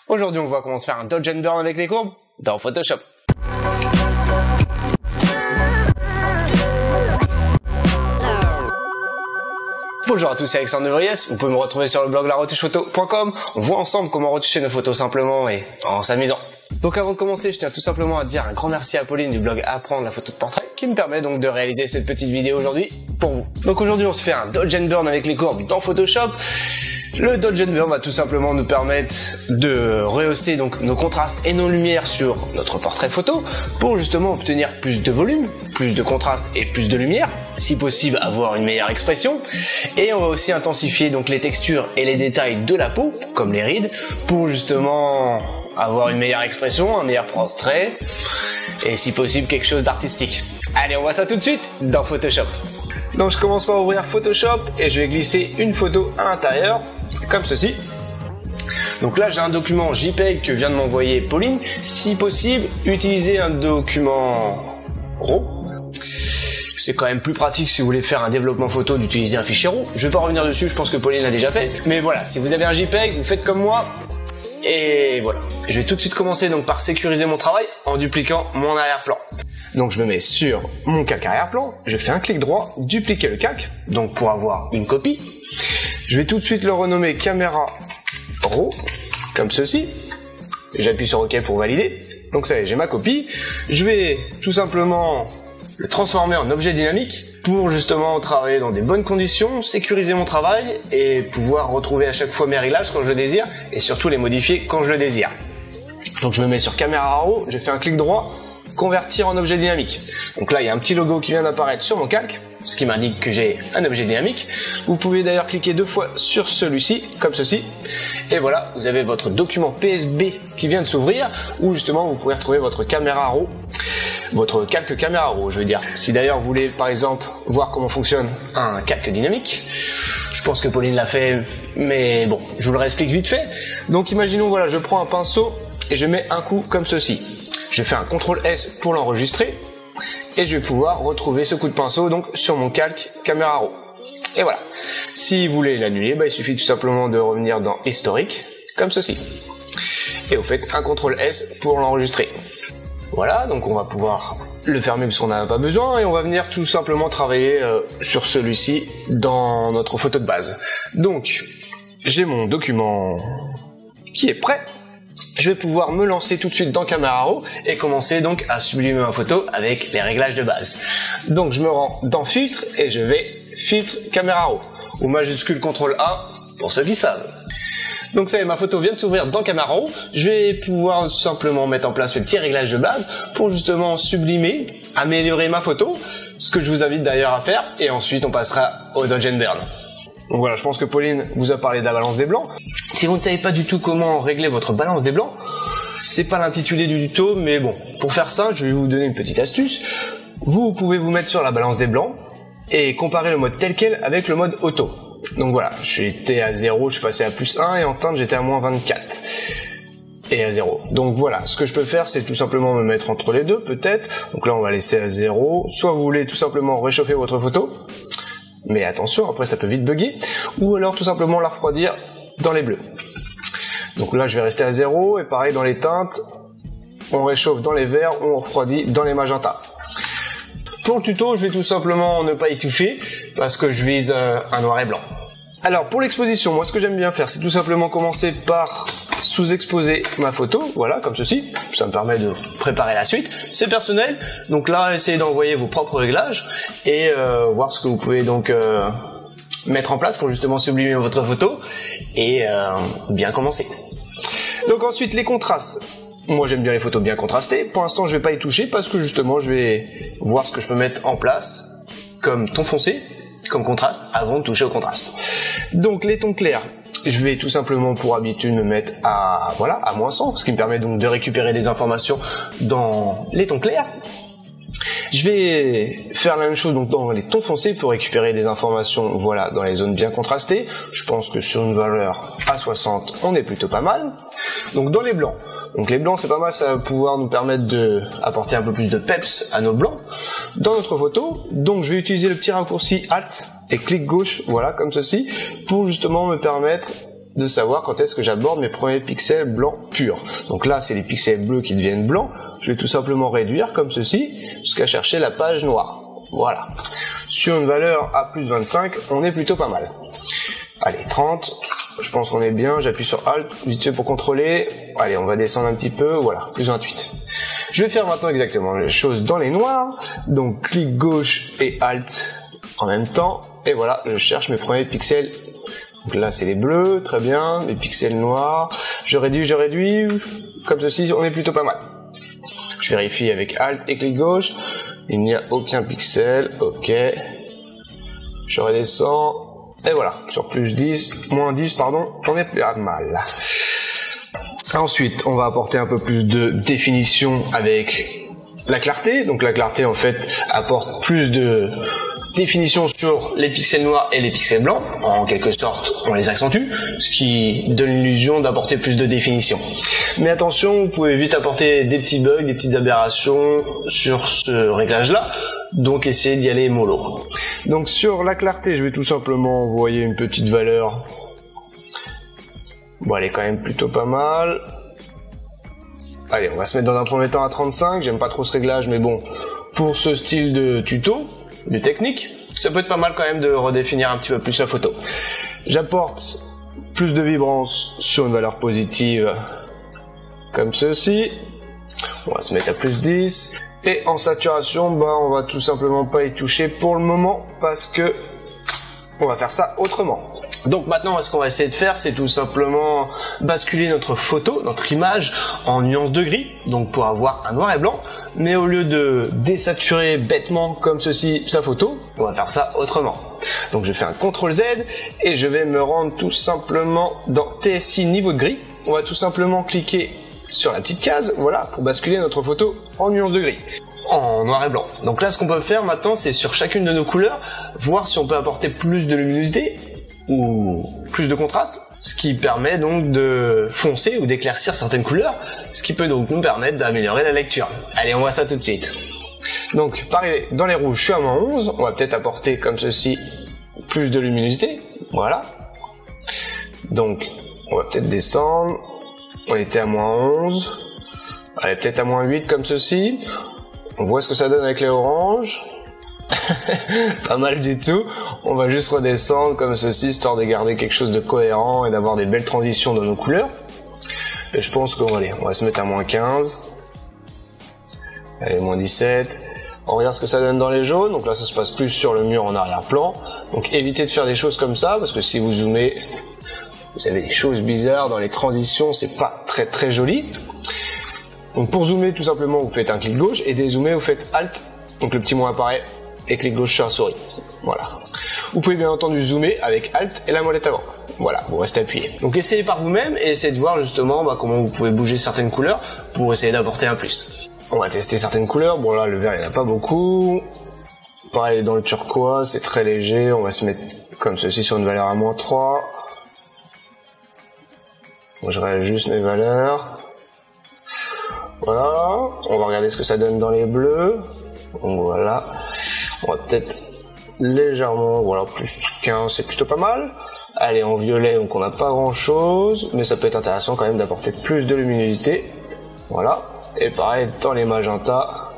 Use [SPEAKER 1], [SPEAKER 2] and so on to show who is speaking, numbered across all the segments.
[SPEAKER 1] Aujourd'hui, on va comment se faire un dodge and burn avec les courbes dans Photoshop. Bonjour à tous, c'est Alexandre de Vries. Vous pouvez me retrouver sur le blog laretouchephoto.com. On voit ensemble comment retoucher nos photos simplement et en s'amusant. Donc avant de commencer, je tiens tout simplement à dire un grand merci à Pauline du blog Apprendre la photo de portrait qui me permet donc de réaliser cette petite vidéo aujourd'hui pour vous. Donc aujourd'hui, on se fait un dodge and burn avec les courbes dans Photoshop. Le dodge and burn va tout simplement nous permettre de rehausser donc nos contrastes et nos lumières sur notre portrait photo pour justement obtenir plus de volume, plus de contraste et plus de lumière, si possible avoir une meilleure expression. Et on va aussi intensifier donc les textures et les détails de la peau, comme les rides, pour justement avoir une meilleure expression, un meilleur portrait et si possible quelque chose d'artistique. Allez, on voit ça tout de suite dans Photoshop. Donc je commence par ouvrir Photoshop et je vais glisser une photo à l'intérieur, comme ceci. Donc là j'ai un document JPEG que vient de m'envoyer Pauline. Si possible, utilisez un document RAW. C'est quand même plus pratique si vous voulez faire un développement photo d'utiliser un fichier RAW. Je vais pas revenir dessus, je pense que Pauline l'a déjà fait. Mais voilà, si vous avez un JPEG, vous faites comme moi. Et voilà. Je vais tout de suite commencer donc par sécuriser mon travail en dupliquant mon arrière-plan. Donc je me mets sur mon calque arrière-plan, je fais un clic droit, dupliquer le calque, donc pour avoir une copie. Je vais tout de suite le renommer caméra RAW, comme ceci. J'appuie sur OK pour valider. Donc ça y est, j'ai ma copie. Je vais tout simplement le transformer en objet dynamique pour justement travailler dans des bonnes conditions, sécuriser mon travail et pouvoir retrouver à chaque fois mes réglages quand je le désire et surtout les modifier quand je le désire. Donc je me mets sur caméra RAW, je fais un clic droit, convertir en objet dynamique. Donc là il y a un petit logo qui vient d'apparaître sur mon calque, ce qui m'indique que j'ai un objet dynamique. Vous pouvez d'ailleurs cliquer 2 fois sur celui-ci, comme ceci, et voilà, vous avez votre document PSB qui vient de s'ouvrir, où justement vous pouvez retrouver votre caméra RAW, votre calque caméra RAW, je veux dire. Si d'ailleurs vous voulez par exemple voir comment fonctionne un calque dynamique, je pense que Pauline l'a fait, mais bon, je vous le réexplique vite fait. Donc imaginons, voilà, je prends un pinceau et je mets un coup comme ceci. Je fais un CTRL S pour l'enregistrer et je vais pouvoir retrouver ce coup de pinceau donc sur mon calque caméra RAW. Et voilà. Si vous voulez l'annuler, il suffit tout simplement de revenir dans historique comme ceci. Et vous faites un CTRL S pour l'enregistrer. Voilà, donc on va pouvoir le fermer parce qu'on n'en a pas besoin et on va venir tout simplement travailler sur celui-ci dans notre photo de base. Donc, j'ai mon document qui est prêt. Je vais pouvoir me lancer tout de suite dans Camera Raw et commencer donc à sublimer ma photo avec les réglages de base. Donc je me rends dans Filtre et je vais Filtre Camera Raw ou majuscule CTRL A pour ceux qui savent. Donc ça y est, ma photo vient de s'ouvrir dans Camera Raw. Je vais pouvoir simplement mettre en place mes petits réglages de base pour justement sublimer, améliorer ma photo, ce que je vous invite d'ailleurs à faire, et ensuite on passera au dodge and burn. Donc voilà, je pense que Pauline vous a parlé de la balance des blancs. Si vous ne savez pas du tout comment régler votre balance des blancs, c'est pas l'intitulé du tuto, mais bon, pour faire ça, je vais vous donner une petite astuce. Vous pouvez vous mettre sur la balance des blancs et comparer le mode tel quel avec le mode auto. Donc voilà, j'étais à 0, je suis passé à +1 et en teinte j'étais à -24 et à 0. Donc voilà, ce que je peux faire, c'est tout simplement me mettre entre les deux peut-être. Donc là on va laisser à 0, soit vous voulez tout simplement réchauffer votre photo, mais attention, après ça peut vite bugger, ou alors tout simplement la refroidir dans les bleus. Donc là je vais rester à 0, et pareil dans les teintes, on réchauffe dans les verts, on refroidit dans les magentas. Pour le tuto, je vais tout simplement ne pas y toucher, parce que je vise un noir et blanc. Alors pour l'exposition, moi ce que j'aime bien faire, c'est tout simplement commencer par sous-exposer ma photo, voilà, comme ceci. Ça me permet de préparer la suite. C'est personnel, donc là, essayez d'envoyer vos propres réglages et voir ce que vous pouvez donc mettre en place pour justement sublimer votre photo et bien commencer. Donc ensuite, les contrastes. Moi, j'aime bien les photos bien contrastées. Pour l'instant, je vais pas y toucher parce que justement, je vais voir ce que je peux mettre en place comme ton foncé, comme contraste, avant de toucher au contraste. Donc les tons clairs, je vais tout simplement pour habitude me mettre à -100, ce qui me permet donc de récupérer des informations dans les tons clairs. Je vais faire la même chose donc dans les tons foncés pour récupérer des informations voilà, dans les zones bien contrastées. Je pense que sur une valeur à 60, on est plutôt pas mal. Donc dans les blancs, donc les blancs c'est pas mal, ça va pouvoir nous permettre de apporter un peu plus de peps à nos blancs dans notre photo. Donc je vais utiliser le petit raccourci Alt et clic gauche, voilà comme ceci, pour justement me permettre de savoir quand est-ce que j'aborde mes premiers pixels blancs purs. Donc là, c'est les pixels bleus qui deviennent blancs. Je vais tout simplement réduire comme ceci jusqu'à chercher la page noire. Voilà. Sur une valeur à plus 25, on est plutôt pas mal. Allez, 30. Je pense qu'on est bien. J'appuie sur Alt vite fait pour contrôler. Allez, on va descendre un petit peu. Voilà, plus 28. Je vais faire maintenant exactement les choses dans les noirs. Donc clic gauche et Alt en même temps. Et voilà, je cherche mes premiers pixels. Donc là, c'est les bleus, très bien. Les pixels noirs. Je réduis. Comme ceci, on est plutôt pas mal. Je vérifie avec Alt et clic gauche. Il n'y a aucun pixel. Ok. Je redescends. Et voilà. Sur plus 10, moins 10, pardon. On est pas mal. Ensuite, on va apporter un peu plus de définition avec la clarté. Donc la clarté, en fait, apporte plus de définition sur les pixels noirs et les pixels blancs. En quelque sorte, on les accentue, ce qui donne l'illusion d'apporter plus de définition. Mais attention, vous pouvez vite apporter des petits bugs, des petites aberrations sur ce réglage-là. Donc essayez d'y aller mollo. Donc sur la clarté, je vais tout simplement envoyer une petite valeur. Bon, elle est quand même plutôt pas mal. Allez, on va se mettre dans un premier temps à 35. J'aime pas trop ce réglage, mais bon, pour ce style de tuto, de technique, ça peut être pas mal quand même de redéfinir un petit peu plus la photo. J'apporte plus de vibrance sur une valeur positive, comme ceci. On va se mettre à plus 10. Et en saturation, on va tout simplement pas y toucher pour le moment, parce que on va faire ça autrement. Donc maintenant, ce qu'on va essayer de faire, c'est tout simplement basculer notre photo, notre image, en nuance de gris, donc pour avoir un noir et blanc. Mais au lieu de désaturer bêtement comme ceci sa photo, on va faire ça autrement. Donc je fais un CTRL Z et je vais me rendre tout simplement dans TSI niveau de gris. On va tout simplement cliquer sur la petite case, voilà, pour basculer notre photo en nuance de gris, en noir et blanc. Donc là, ce qu'on peut faire maintenant, c'est sur chacune de nos couleurs, voir si on peut apporter plus de luminosité ou plus de contraste, ce qui permet donc de foncer ou d'éclaircir certaines couleurs, ce qui peut donc nous permettre d'améliorer la lecture. Allez, on voit ça tout de suite. Donc, pareil, dans les rouges, je suis à moins 11, on va peut-être apporter comme ceci plus de luminosité, voilà. Donc, on va peut-être descendre, on était à moins 11, allez, peut-être à moins 8 comme ceci. On voit ce que ça donne avec les oranges. Pas mal du tout. On va juste redescendre comme ceci, histoire de garder quelque chose de cohérent et d'avoir des belles transitions dans nos couleurs. Et je pense qu'on va se mettre à moins 15. Allez, moins 17. On regarde ce que ça donne dans les jaunes. Donc là, ça se passe plus sur le mur en arrière-plan. Donc évitez de faire des choses comme ça, parce que si vous zoomez, vous avez des choses bizarres dans les transitions, c'est pas très très joli. Donc pour zoomer, tout simplement, vous faites un clic gauche, et dézoomer, vous faites Alt, donc le petit moins apparaît, et clic gauche sur la souris. Voilà. Vous pouvez bien entendu zoomer avec Alt et la molette avant. Voilà, vous restez appuyé. Donc essayez par vous-même et essayez de voir justement comment vous pouvez bouger certaines couleurs pour essayer d'apporter un plus. On va tester certaines couleurs. Bon là, le vert, il n'y en a pas beaucoup. Pareil, dans le turquoise, c'est très léger. On va se mettre comme ceci sur une valeur à moins 3. Bon, je réajuste mes valeurs. Voilà, on va regarder ce que ça donne dans les bleus. Donc voilà, on va peut-être légèrement, voilà, plus 15, c'est plutôt pas mal. Allez, en violet, donc on n'a pas grand chose, mais ça peut être intéressant quand même d'apporter plus de luminosité. Voilà, et pareil dans les magentas,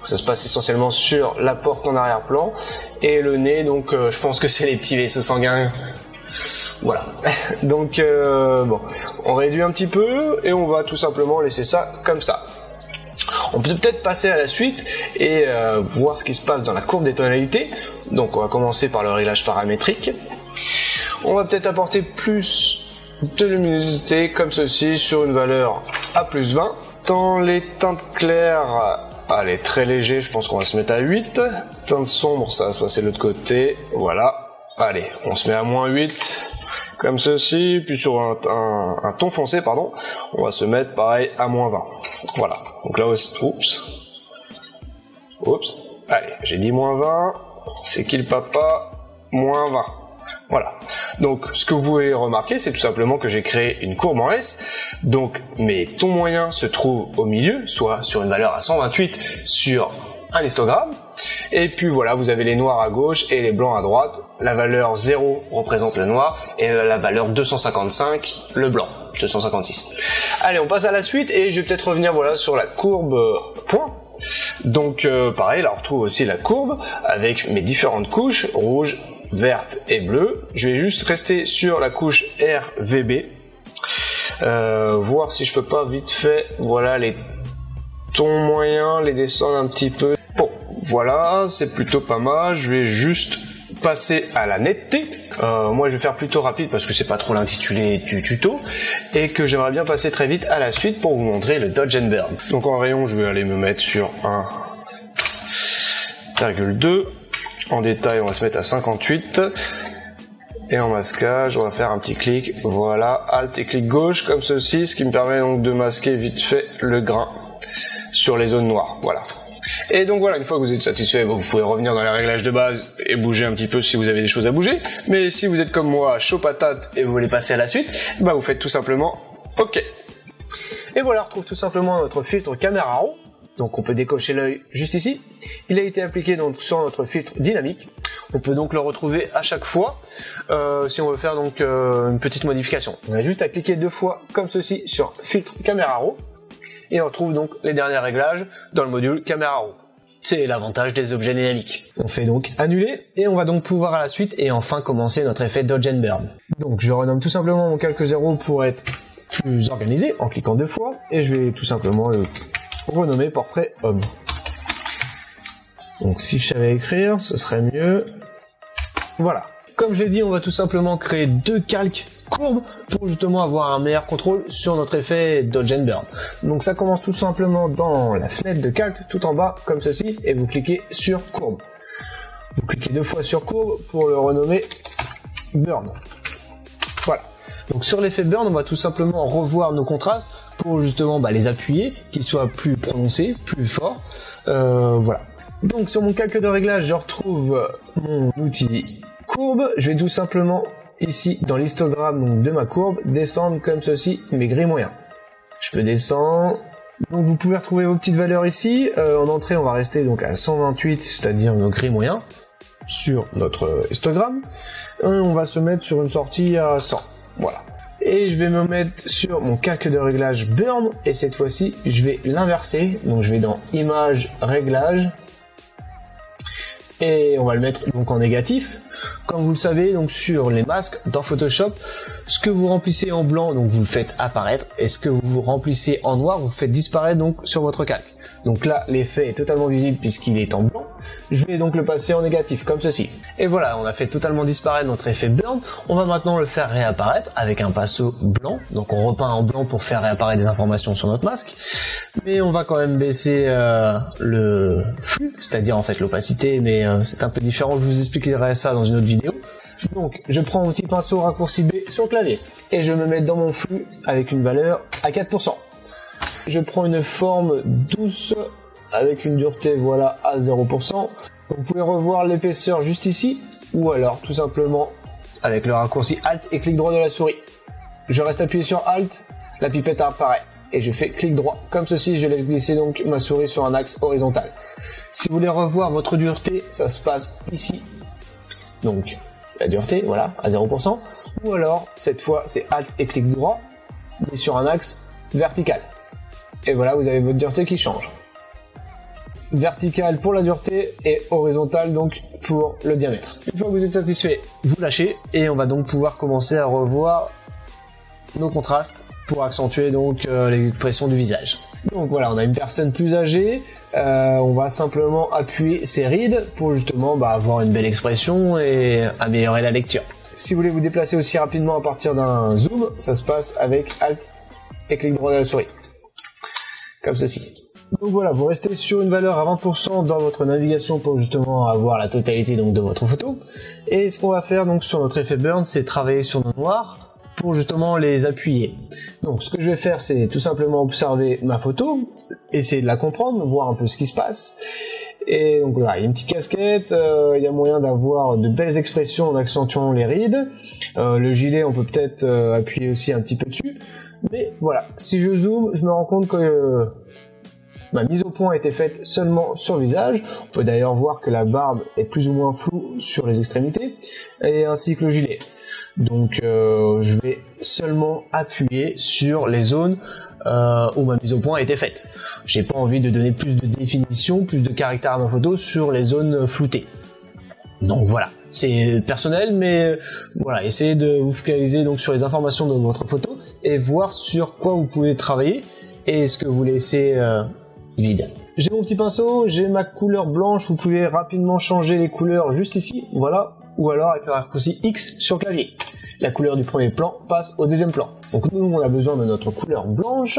[SPEAKER 1] ça se passe essentiellement sur la porte en arrière-plan. Et le nez, donc je pense que c'est les petits vaisseaux sanguins. Voilà, donc bon, on réduit un petit peu et on va tout simplement laisser ça comme ça. On peut peut-être passer à la suite et voir ce qui se passe dans la courbe des tonalités. Donc on va commencer par le réglage paramétrique. On va peut-être apporter plus de luminosité comme ceci sur une valeur à plus 20. Dans les teintes claires, allez, très léger, je pense qu'on va se mettre à 8. Teintes sombres, ça va se passer de l'autre côté, voilà. Allez, on se met à moins 8. Comme ceci, puis sur un ton foncé, pardon, on va se mettre pareil à moins 20. Voilà, donc là aussi, oups, allez, j'ai dit moins 20, c'est qui le papa, moins 20. Voilà, donc ce que vous pouvez remarquer, c'est tout simplement que j'ai créé une courbe en S, donc mes tons moyens se trouvent au milieu, soit sur une valeur à 128 sur un histogramme, Et puis voilà, vous avez les noirs à gauche et les blancs à droite. La valeur 0 représente le noir et la valeur 255 le blanc. 256. Allez, on passe à la suite et je vais peut-être revenir voilà sur la courbe point. Donc pareil, là on retrouve aussi la courbe avec mes différentes couches, rouge, verte et bleue. Je vais juste rester sur la couche RVB, voir si je peux pas vite fait, voilà les tons moyens, les descendre un petit peu. Bon, voilà, c'est plutôt pas mal. Je vais juste passer à la netteté. Moi je vais faire plutôt rapide parce que c'est pas trop l'intitulé du tuto et que j'aimerais bien passer très vite à la suite pour vous montrer le Dodge and Burn. Donc en rayon je vais aller me mettre sur 1,2. En détail on va se mettre à 58 et en masquage on va faire un petit clic, voilà, Alt et clic gauche comme ceci, ce qui me permet donc de masquer vite fait le grain sur les zones noires, voilà. Et donc voilà, une fois que vous êtes satisfait, vous pouvez revenir dans les réglages de base et bouger un petit peu si vous avez des choses à bouger. Mais si vous êtes comme moi, chaud patate et vous voulez passer à la suite, bah vous faites tout simplement OK. Et voilà, on retrouve tout simplement notre filtre caméra raw. Donc on peut décocher l'œil juste ici. Il a été appliqué donc sur notre filtre dynamique. On peut donc le retrouver à chaque fois si on veut faire donc une petite modification. On a juste à cliquer 2 fois comme ceci sur filtre caméra raw. Et on retrouve donc les derniers réglages dans le module caméra raw. C'est l'avantage des objets dynamiques. On fait donc annuler et on va donc pouvoir à la suite et enfin commencer notre effet Dodge and Burn. Donc je renomme tout simplement mon calque 0 pour être plus organisé en cliquant 2 fois et je vais tout simplement le renommer portrait homme. Donc si je savais écrire, ce serait mieux. Voilà. Comme je l'ai dit, on va tout simplement créer 2 calques courbes pour justement avoir un meilleur contrôle sur notre effet Dodge and Burn. Donc ça commence tout simplement dans la fenêtre de calque tout en bas comme ceci et vous cliquez sur courbe. Vous cliquez 2 fois sur courbe pour le renommer Burn. Voilà. Donc sur l'effet Burn, on va tout simplement revoir nos contrastes pour justement les appuyer, qu'ils soient plus prononcés, plus forts. Voilà. Donc sur mon calque de réglage, je retrouve mon outil courbe. Je vais tout simplement ici dans l'histogramme donc de ma courbe descendre comme ceci mes gris moyens. Je peux descendre. Donc vous pouvez retrouver vos petites valeurs ici. En entrée on va rester donc à 128, c'est-à-dire nos gris moyens sur notre histogramme. Et on va se mettre sur une sortie à 100. Voilà. Et je vais me mettre sur mon calque de réglage burn et cette fois-ci je vais l'inverser. Donc je vais dans image réglage et on va le mettre donc en négatif. Comme vous le savez, donc sur les masques dans Photoshop, ce que vous remplissez en blanc, donc vous le faites apparaître, et ce que vous remplissez en noir, vous le faites disparaître donc sur votre calque. Donc là, l'effet est totalement visible puisqu'il est en blanc. Je vais donc le passer en négatif, comme ceci. Et voilà, on a fait totalement disparaître notre effet burn. On va maintenant le faire réapparaître avec un pinceau blanc. Donc on repeint en blanc pour faire réapparaître des informations sur notre masque. Mais on va quand même baisser le flux, c'est-à-dire en fait l'opacité, mais c'est un peu différent, je vous expliquerai ça dans une autre vidéo. Donc je prends mon petit pinceau raccourci B sur le clavier et je me mets dans mon flux avec une valeur à 4%. Je prends une forme douce avec une dureté voilà à 0%. Vous pouvez revoir l'épaisseur juste ici ou alors tout simplement avec le raccourci Alt et clic droit de la souris. Je reste appuyé sur Alt, la pipette apparaît et je fais clic droit comme ceci, je laisse glisser donc ma souris sur un axe horizontal. Si vous voulez revoir votre dureté, ça se passe ici. Donc la dureté voilà à 0% ou alors cette fois c'est Alt et clic droit mais sur un axe vertical. Et voilà, vous avez votre dureté qui change. Vertical pour la dureté et horizontal donc pour le diamètre. Une fois que vous êtes satisfait, vous lâchez et on va donc pouvoir commencer à revoir nos contrastes pour accentuer donc l'expression du visage. Donc voilà, on a une personne plus âgée, on va simplement appuyer ses rides pour justement avoir une belle expression et améliorer la lecture. Si vous voulez vous déplacer aussi rapidement à partir d'un zoom, ça se passe avec Alt et clic droit de la souris. Comme ceci. Donc voilà, vous restez sur une valeur à 20% dans votre navigation pour justement avoir la totalité donc de votre photo. Et ce qu'on va faire donc sur notre effet burn, c'est travailler sur nos noirs pour justement les appuyer. Donc ce que je vais faire, c'est tout simplement observer ma photo, essayer de la comprendre, voir un peu ce qui se passe. Et donc voilà, il y a une petite casquette, il y a moyen d'avoir de belles expressions en accentuant les rides. Le gilet, on peut peut-être appuyer aussi un petit peu dessus. Mais voilà, si je zoome, je me rends compte que
[SPEAKER 2] Ma mise au point a été faite seulement sur le visage. On peut d'ailleurs voir que la barbe est plus ou moins floue sur les extrémités, et ainsi que le gilet. Donc je vais seulement appuyer sur les zones où ma mise au point a été faite. J'ai pas envie de donner plus de définition, plus de caractère à ma photo sur les zones floutées. Donc voilà, c'est personnel, mais voilà, essayez de vous focaliser donc sur les informations de votre photo et voir sur quoi vous pouvez travailler et ce que vous laissez vide. J'ai mon petit pinceau, j'ai ma couleur blanche, vous pouvez rapidement changer les couleurs juste ici, voilà, ou alors avec le raccourci X sur le clavier. La couleur du premier plan passe au deuxième plan. Donc nous, on a besoin de notre couleur blanche.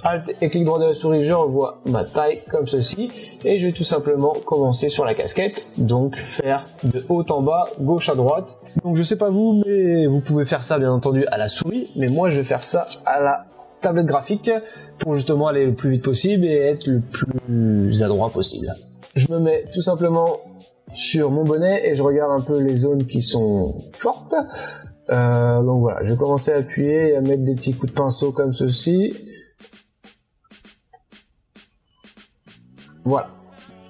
[SPEAKER 2] Alt et clic droit de la souris, je revois ma taille comme ceci. Et je vais tout simplement commencer sur la casquette. Donc faire de haut en bas, gauche à droite. Donc je sais pas vous, mais vous pouvez faire ça bien entendu à la souris. Mais moi, je vais faire ça à la tablette graphique pour justement aller le plus vite possible et être le plus adroit possible. Je me mets tout simplement sur mon bonnet et je regarde un peu les zones qui sont fortes. Donc voilà, je vais commencer à appuyer et à mettre des petits coups de pinceau comme ceci. Voilà.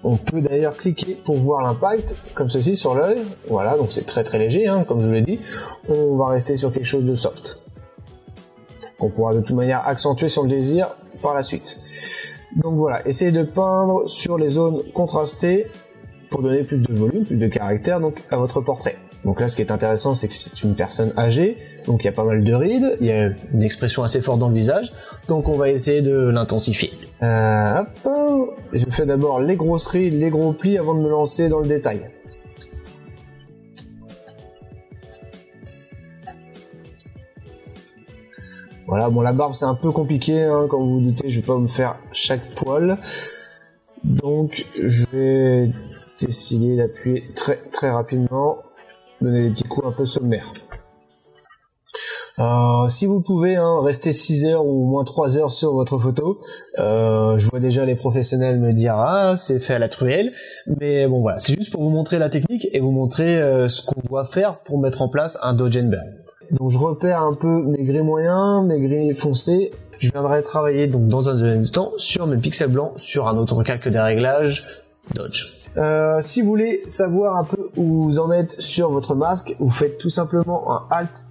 [SPEAKER 2] On peut d'ailleurs cliquer pour voir l'impact comme ceci sur l'œil. Voilà, donc c'est très très léger, hein, comme je vous l'ai dit. On va rester sur quelque chose de soft, qu'on pourra de toute manière accentuer si on le désire par la suite. Donc voilà, essayez de peindre sur les zones contrastées pour donner plus de volume, plus de caractère donc à votre portrait. Donc là, ce qui est intéressant, c'est que c'est une personne âgée, donc il y a pas mal de rides, il y a une expression assez forte dans le visage, donc on va essayer de l'intensifier. Hop, je fais d'abord les grosses rides, les gros plis avant de me lancer dans le détail. Voilà, bon la barbe c'est un peu compliqué, hein, comme vous vous doutez, je vais pas me faire chaque poil, donc je vais décider d'appuyer très très rapidement. Donner des petits coups un peu sommaires. Si vous pouvez rester 6 heures ou au moins 3 heures sur votre photo, je vois déjà les professionnels me dire ah c'est fait à la truelle, mais bon voilà, c'est juste pour vous montrer la technique et vous montrer ce qu'on doit faire pour mettre en place un dodge and burn. Donc je repère un peu mes gris moyens, mes gris foncés. Je viendrai travailler donc dans un deuxième temps sur mes pixels blancs sur un autre calque des réglages Dodge. Si vous voulez savoir un peu où vous en êtes sur votre masque, vous faites tout simplement un Alt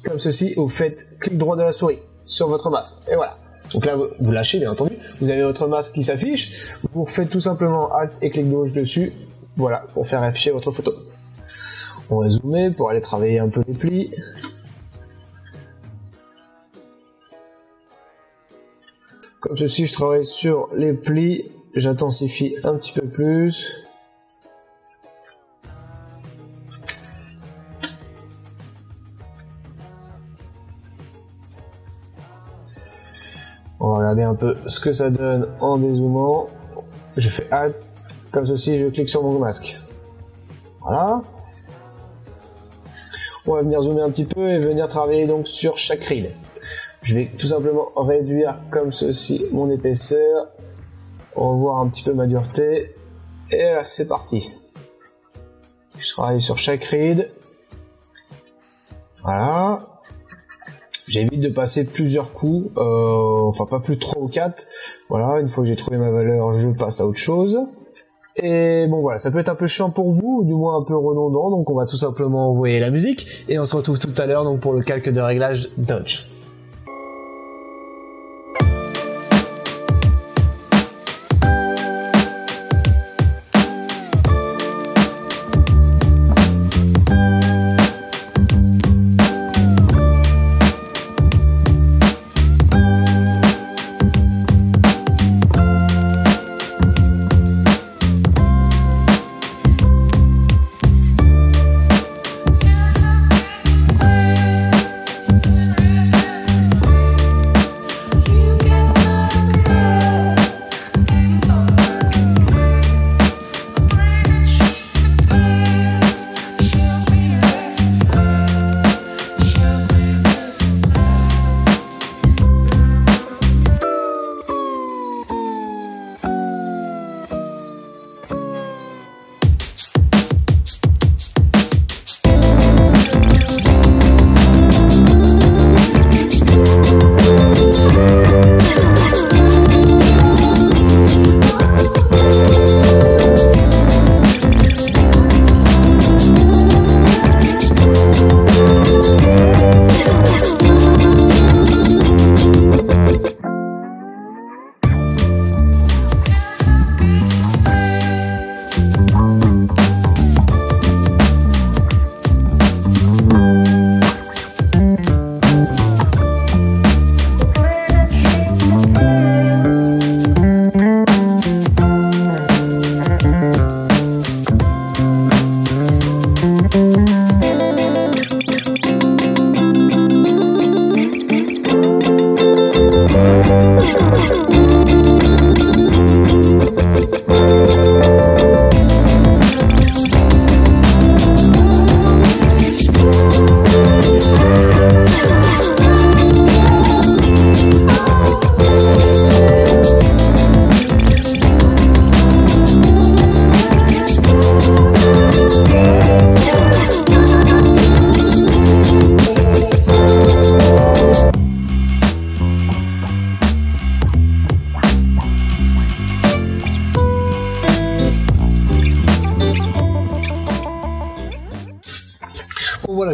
[SPEAKER 2] comme ceci, vous faites clic droit de la souris sur votre masque, et voilà. Donc là vous lâchez bien entendu, vous avez votre masque qui s'affiche, vous faites tout simplement Alt et clic gauche dessus, voilà, pour faire afficher votre photo. On va zoomer pour aller travailler un peu les plis. Comme ceci, je travaille sur les plis, j'intensifie un petit peu plus. On va regarder un peu ce que ça donne en dézoomant. Je fais Alt, comme ceci, je clique sur mon masque. Voilà. On va venir zoomer un petit peu et venir travailler donc sur chaque ride. Je vais tout simplement réduire comme ceci mon épaisseur. On va voir un petit peu ma dureté. Et là, c'est parti. Je travaille sur chaque ride. Voilà. J'évite de passer plusieurs coups, enfin pas plus de 3 ou 4. Voilà, une fois que j'ai trouvé ma valeur, je passe à autre chose. Et bon voilà, ça peut être un peu chiant pour vous, ou du moins un peu redondant, donc on va tout simplement envoyer la musique, et on se retrouve tout à l'heure donc pour le calque de réglage Dodge.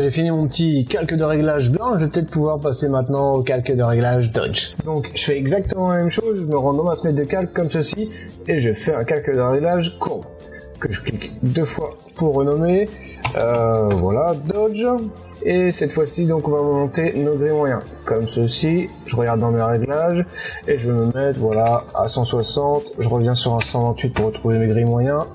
[SPEAKER 2] j'ai fini mon petit calque de réglage blanc, je vais peut-être pouvoir passer maintenant au calque de réglage Dodge. Donc je fais exactement la même chose, je me rends dans ma fenêtre de calque comme ceci, et je fais un calque de réglage courbe, que je clique 2 fois pour renommer, voilà, Dodge, et cette fois-ci donc on va monter nos grilles moyens, comme ceci, je regarde dans mes réglages, et je vais me mettre, voilà, à 160, je reviens sur un 128 pour retrouver mes grilles moyens,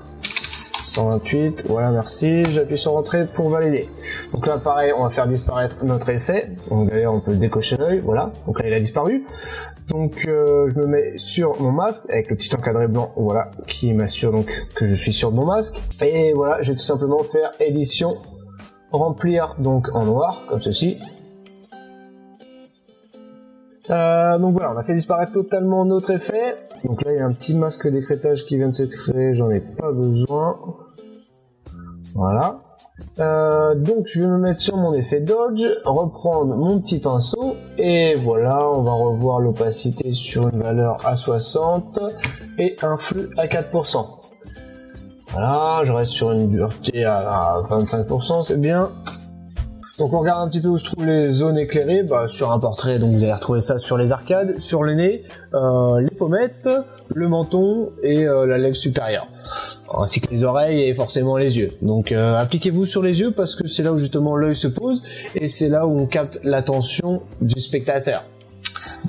[SPEAKER 2] 128, voilà, merci, j'appuie sur entrée pour valider. Donc là pareil, on va faire disparaître notre effet, donc d'ailleurs on peut décocher l'œil, voilà, donc là il a disparu. Donc je me mets sur mon masque avec le petit encadré blanc, voilà, qui m'assure donc que je suis sur mon masque. Et voilà, je vais tout simplement faire édition, remplir donc en noir, comme ceci. Donc voilà, on a fait disparaître totalement notre effet. Donc là il y a un petit masque d'écrêtage qui vient de se créer, j'en ai pas besoin. Voilà. Donc je vais me mettre sur mon effet Dodge, reprendre mon petit pinceau, et voilà, on va revoir l'opacité sur une valeur à 60 et un flux à 4%. Voilà, je reste sur une dureté à 25%, c'est bien. Donc on regarde un petit peu où se trouvent les zones éclairées, sur un portrait, donc vous allez retrouver ça sur les arcades, sur le nez, les pommettes, le menton et la lèvre supérieure, ainsi que les oreilles et forcément les yeux. Donc appliquez-vous sur les yeux parce que c'est là où justement l'œil se pose et c'est là où on capte l'attention du spectateur.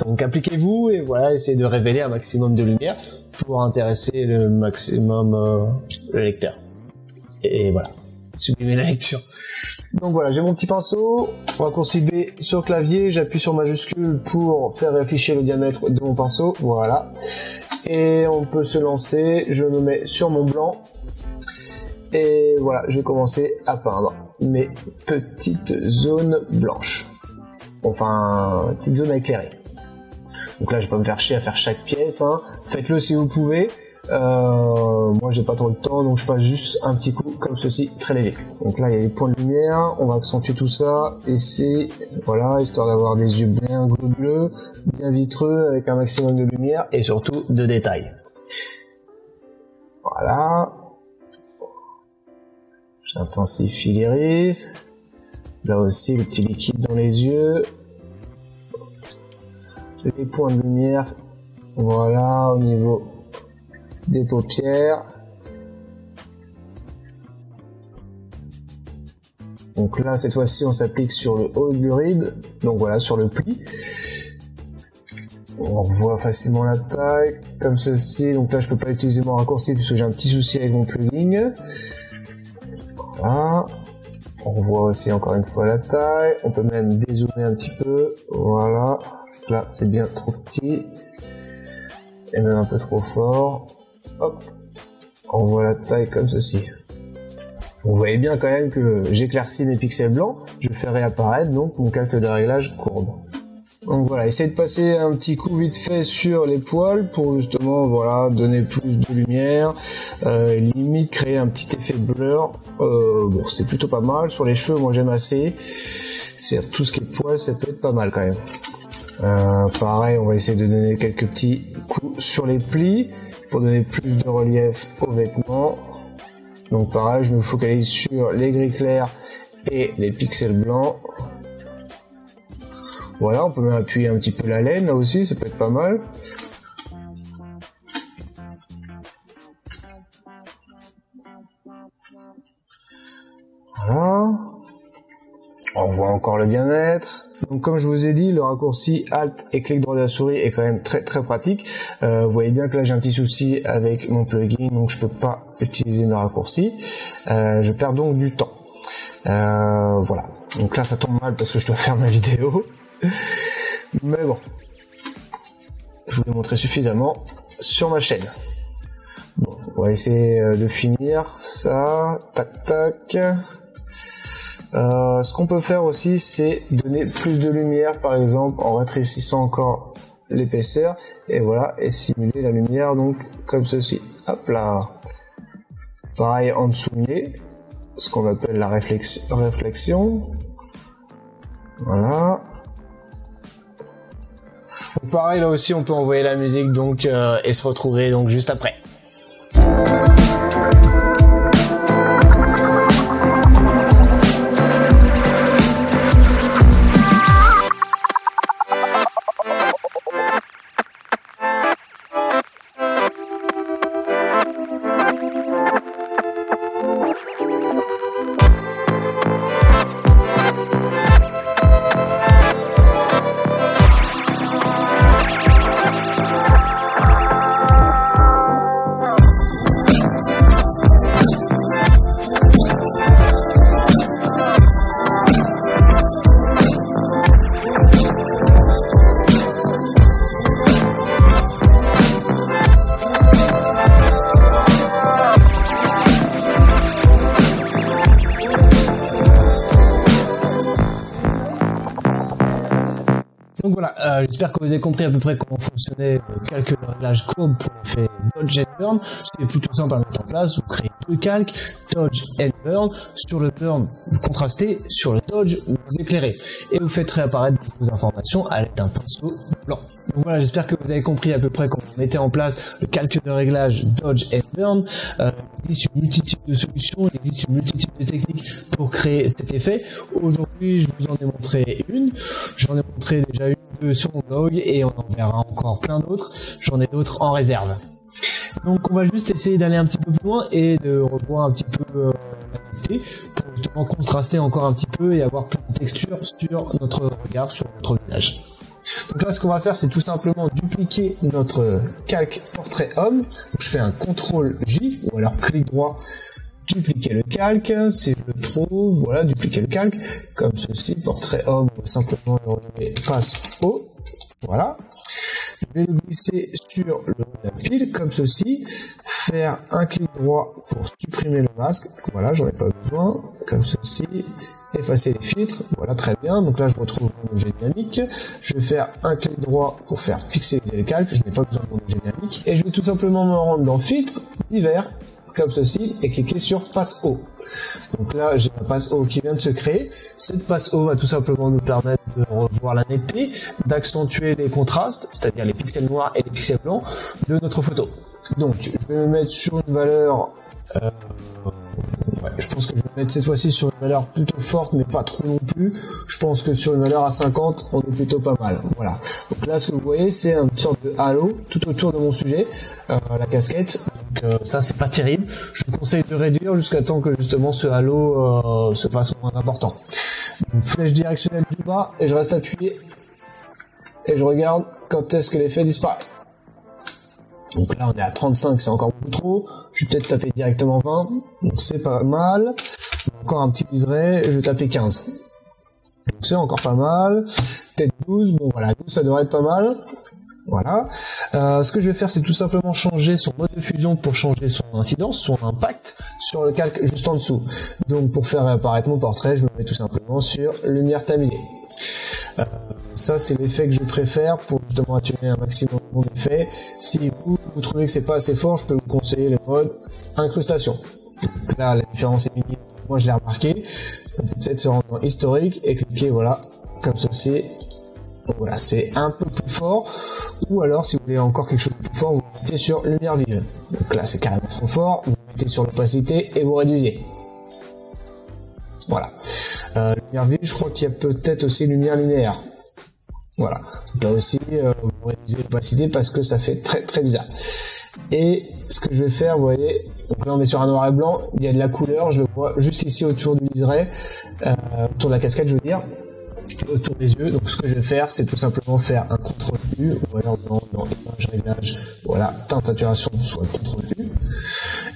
[SPEAKER 2] Donc appliquez-vous et voilà, essayez de révéler un maximum de lumière pour intéresser le maximum le lecteur. Et voilà, sublimez la lecture. Donc voilà, j'ai mon petit pinceau, raccourci B sur clavier, j'appuie sur majuscule pour faire afficher le diamètre de mon pinceau, voilà. Et on peut se lancer, je me mets sur mon blanc, et voilà, je vais commencer à peindre mes petites zones blanches. Enfin, petites zones à éclairer. Donc là, je vais pas me faire chier à faire chaque pièce, hein. Faites-le si vous pouvez. Moi j'ai pas trop de temps, donc je passe juste un petit coup comme ceci, très léger. Donc là il y a des points de lumière, on va accentuer tout ça, et c'est, voilà, histoire d'avoir des yeux bien bleus, bien vitreux, avec un maximum de lumière, et surtout de détails. Voilà. J'intensifie l'iris. Là aussi le petit liquide dans les yeux. J'ai des points de lumière, voilà, au niveau des paupières. Donc là cette fois-ci on s'applique sur le haut du ride, donc voilà, sur le pli. On voit facilement la taille comme ceci. Donc là je peux pas utiliser mon raccourci parce que j'ai un petit souci avec mon plugin. Voilà, on voit aussi encore une fois la taille. On peut même dézoomer un petit peu, voilà. Là c'est bien trop petit et même un peu trop fort. Hop, on voit la taille comme ceci. Vous voyez bien quand même que j'éclaircis mes pixels blancs, je fais réapparaître donc mon calque de réglage courbe. Donc voilà, essayez de passer un petit coup vite fait sur les poils pour justement, voilà, donner plus de lumière, limite créer un petit effet blur. Bon, c'est plutôt pas mal. Sur les cheveux, moi j'aime assez. C'est tout ce qui est poils, ça peut être pas mal quand même. Pareil, on va essayer de donner quelques petits coups sur les plis pour donner plus de relief aux vêtements. Donc pareil, je me focalise sur les gris clairs et les pixels blancs. Voilà, on peut même appuyer un petit peu la laine là aussi, ça peut être pas mal. Voilà. On voit encore le diamètre. Donc comme je vous ai dit, le raccourci Alt et clic droit de la souris est quand même très pratique. Vous voyez bien que là j'ai un petit souci avec mon plugin, donc je peux pas utiliser le raccourci. Je perds donc du temps. Voilà. Donc là ça tombe mal parce que je dois faire ma vidéo. Mais bon, je vous l'ai montré suffisamment sur ma chaîne. Bon, on va essayer de finir ça. Tac tac. Ce qu'on peut faire aussi, c'est donner plus de lumière, par exemple en rétrécissant encore l'épaisseur, et voilà, et simuler la lumière donc comme ceci. Hop là. Pareil en dessous du nez, ce qu'on appelle la réflexion. Voilà. Donc pareil là aussi, on peut envoyer la musique donc et se retrouver donc juste après. j'espère que vous avez compris à peu près comment fonctionnait le calque de réglage courbe pour l'effet Dodge and Burn. C'est plutôt simple à mettre en place. Vous créez deux calques, Dodge and Burn. Sur le Burn, vous contrastez. Sur le Dodge, vous éclairez. Et vous faites réapparaître vos informations à l'aide d'un pinceau blanc. Donc voilà, j'espère que vous avez compris à peu près comment on mettait en place le calque de réglage Dodge and Burn. Il existe une multitude de solutions, il existe une multitude de techniques pour créer cet effet. Aujourd'hui, je vous en ai montré une. J'en ai montré déjà une ou deux sur mon blog et on en verra encore plein d'autres. J'en ai d'autres en réserve. Donc on va juste essayer d'aller un petit peu plus loin et de revoir un petit peu la qualité pour justement contraster encore un petit peu et avoir plein de textures sur notre regard, sur notre visage. Donc là, ce qu'on va faire, c'est tout simplement dupliquer notre calque portrait homme. Donc, je fais un CTRL J ou alors clic droit, dupliquer le calque. Si je le trouve, voilà, dupliquer le calque comme ceci. Portrait homme, on va simplement le renommer passe haut. Voilà. Je vais le glisser sur le haut de la pile comme ceci. Faire un clic droit pour supprimer le masque. Voilà, j'en ai pas besoin. Comme ceci. Effacer les filtres, voilà, très bien. Donc là, je retrouve mon objet dynamique. Je vais faire un clic droit pour faire pixeliser les calques. Je n'ai pas besoin de mon objet dynamique. Et je vais tout simplement me rendre dans filtre, divers, comme ceci, et cliquer sur passe haut. Donc là, j'ai ma passe haut qui vient de se créer. Cette passe haut va tout simplement nous permettre de revoir la netteté, d'accentuer les contrastes, c'est-à-dire les pixels noirs et les pixels blancs de notre photo. Donc, je vais me mettre sur une valeur... je pense que je vais mettre cette fois-ci sur une valeur plutôt forte, mais pas trop non plus. Je pense que sur une valeur à 50, on est plutôt pas mal. Voilà. Donc là, ce que vous voyez, c'est une sorte de halo tout autour de mon sujet, la casquette. Donc ça, c'est pas terrible. Je vous conseille de réduire jusqu'à temps que justement ce halo se fasse moins important. Donc, flèche directionnelle du bas, et je reste appuyé. Et je regarde quand est-ce que l'effet disparaît. Donc là, on est à 35, c'est encore beaucoup trop. Je vais peut-être taper directement 20. Donc c'est pas mal. Encore un petit liseré, je vais taper 15. Donc c'est encore pas mal. Peut-être 12. Bon voilà, 12 ça devrait être pas mal. Voilà. Ce que je vais faire, c'est tout simplement changer son mode de fusion pour changer son incidence, son impact sur le calque juste en dessous. Donc pour faire apparaître mon portrait, je me mets tout simplement sur lumière tamisée. Ça c'est l'effet que je préfère pour justement atténuer un maximum mon effet. Si vous trouvez que c'est pas assez fort, je peux vous conseiller le mode incrustation. Donc là la différence est minime, moi je l'ai remarqué. On peut peut-être se rendre dans historique et cliquer voilà comme ceci. Donc voilà, c'est un peu plus fort. Ou alors si vous voulez encore quelque chose de plus fort, vous mettez sur lumière vive. Donc là c'est carrément trop fort, vous mettez sur l'opacité et vous réduisez. Voilà. Lumière vive, je crois qu'il y a peut-être aussi lumière linéaire. Voilà. Donc là aussi, vous réduisez l'opacité parce que ça fait très très bizarre. Et ce que je vais faire, vous voyez, donc là on est sur un noir et blanc, il y a de la couleur, je le vois juste ici autour du liseré, autour de la casquette, je veux dire, autour des yeux. Donc ce que je vais faire, c'est tout simplement faire un CTRL-U, ou alors dans image, réglage, voilà, teinte, saturation, soit CTRL-U.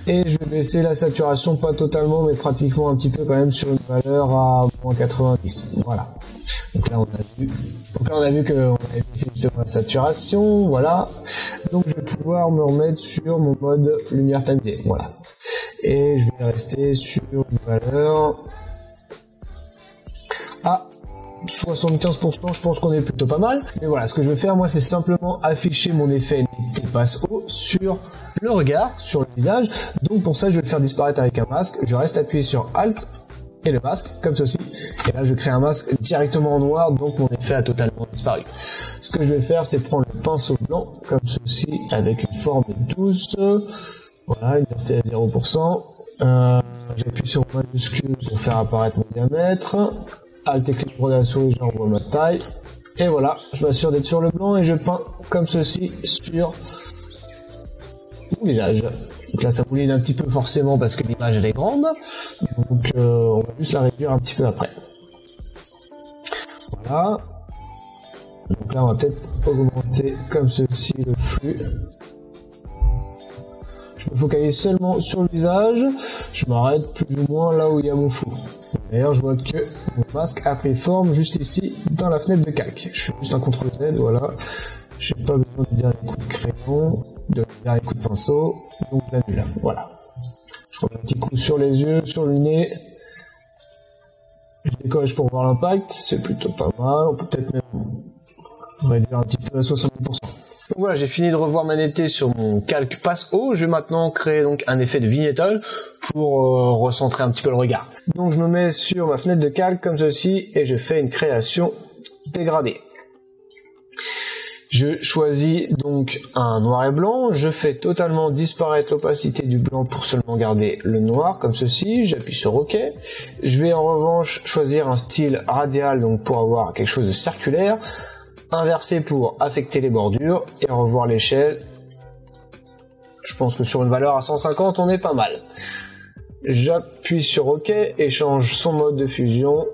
[SPEAKER 2] Et je vais baisser la saturation, pas totalement, mais pratiquement un petit peu quand même sur une valeur à moins 90. Voilà. Donc là, on a vu qu'on avait baissé justement la saturation, voilà. Donc je vais pouvoir me remettre sur mon mode lumière tamisée, voilà. Et je vais rester sur une valeur à 75%, je pense qu'on est plutôt pas mal. Mais voilà, ce que je vais faire, moi, c'est simplement afficher mon effet netteté passe haut sur le regard, sur le visage. Donc pour ça, je vais le faire disparaître avec un masque. Je reste appuyé sur Alt et le masque, comme ceci. Et là, je crée un masque directement en noir, donc mon effet a totalement disparu. Ce que je vais faire, c'est prendre le pinceau blanc, comme ceci, avec une forme douce. Voilà, une dureté à 0%. J'appuie sur majuscule pour faire apparaître mon diamètre. Alt et clic droit de la souris, j'envoie ma taille. Et voilà, je m'assure d'être sur le blanc et je peins comme ceci sur mon visage. Donc là, ça mouline un petit peu forcément parce que l'image elle est grande. Donc on va juste la réduire un petit peu après. Voilà. Donc là, on va peut-être augmenter comme ceci le flux. Je me focalise seulement sur le visage. Je m'arrête plus ou moins là où il y a mon flou. D'ailleurs, je vois que mon masque a pris forme juste ici dans la fenêtre de calque. Je fais juste un CTRL Z, voilà. J'ai pas besoin du dernier coup de crayon, de dernier coup de pinceau, donc j'annule. Voilà. Je remets un petit coup sur les yeux, sur le nez. Je décoche pour voir l'impact, c'est plutôt pas mal. On peut peut-être même On va dire un petit peu à 70%. Donc voilà, j'ai fini de revoir ma netteté sur mon calque passe haut. Je vais maintenant créer donc un effet de vignettage pour recentrer un petit peu le regard. Donc je me mets sur ma fenêtre de calque comme ceci et je fais une création dégradée. Je choisis donc un noir et blanc, je fais totalement disparaître l'opacité du blanc pour seulement garder le noir comme ceci, j'appuie sur OK. Je vais en revanche choisir un style radial donc pour avoir quelque chose de circulaire, inversé pour affecter les bordures et revoir l'échelle. Je pense que sur une valeur à 150 on est pas mal. J'appuie sur OK et change son mode de fusion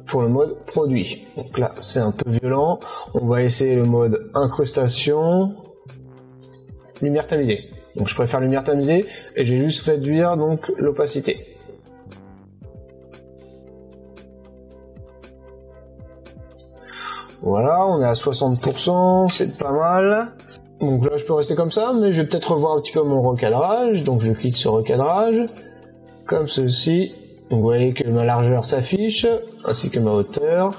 [SPEAKER 2] pour le mode produit. Donc là c'est un peu violent, on va essayer le mode incrustation, lumière tamisée. Donc je préfère lumière tamisée et je vais juste réduire donc l'opacité. Voilà, on est à 60%, c'est pas mal. Donc là je peux rester comme ça, mais je vais peut-être revoir un petit peu mon recadrage. Donc je clique sur recadrage, comme ceci. Donc vous voyez que ma largeur s'affiche, ainsi que ma hauteur.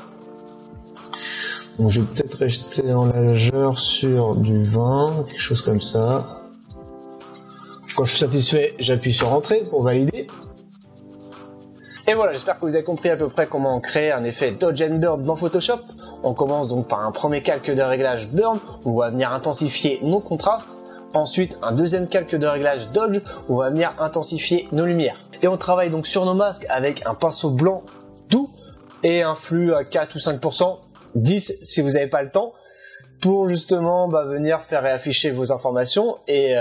[SPEAKER 2] Donc je vais peut-être rester en largeur sur du 20, quelque chose comme ça. Quand je suis satisfait, j'appuie sur Entrée pour valider. Et voilà, j'espère que vous avez compris à peu près comment créer un effet Dodge and Burn dans Photoshop. On commence donc par un premier calque de réglage Burn, où on va venir intensifier nos contrastes. Ensuite, un deuxième calque de réglage Dodge, où on va venir intensifier nos lumières. Et on travaille donc sur nos masques avec un pinceau blanc doux et un flux à 4 ou 5%, 10 si vous n'avez pas le temps, pour justement venir faire réafficher vos informations et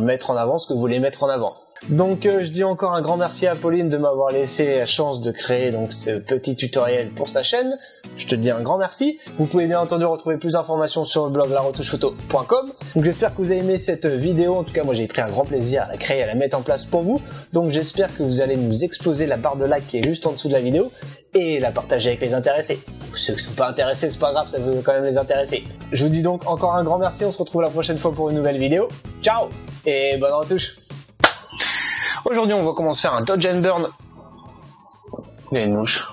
[SPEAKER 2] mettre en avant ce que vous voulez mettre en avant. Donc je dis encore un grand merci à Pauline de m'avoir laissé la chance de créer donc ce petit tutoriel pour sa chaîne. Je te dis un grand merci. Vous pouvez bien entendu retrouver plus d'informations sur le blog laretouchephoto.com. Donc j'espère que vous avez aimé cette vidéo. En tout cas moi j'ai pris un grand plaisir à la créer et à la mettre en place pour vous. Donc j'espère que vous allez nous exploser la barre de like qui est juste en dessous de la vidéo et la partager avec les intéressés. Ceux qui ne sont pas intéressés, c'est pas grave, ça veut quand même les intéresser. Je vous dis donc encore un grand merci. On se retrouve la prochaine fois pour une nouvelle vidéo. Ciao et bonne retouche. Aujourd'hui, on va commencer à faire un Dodge and Burn. Il y a une mouche.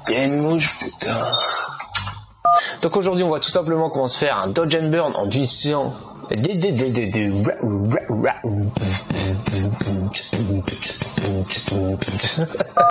[SPEAKER 2] Il y a une mouche, putain. Donc aujourd'hui, on va tout simplement commencer à faire un Dodge and Burn en utilisant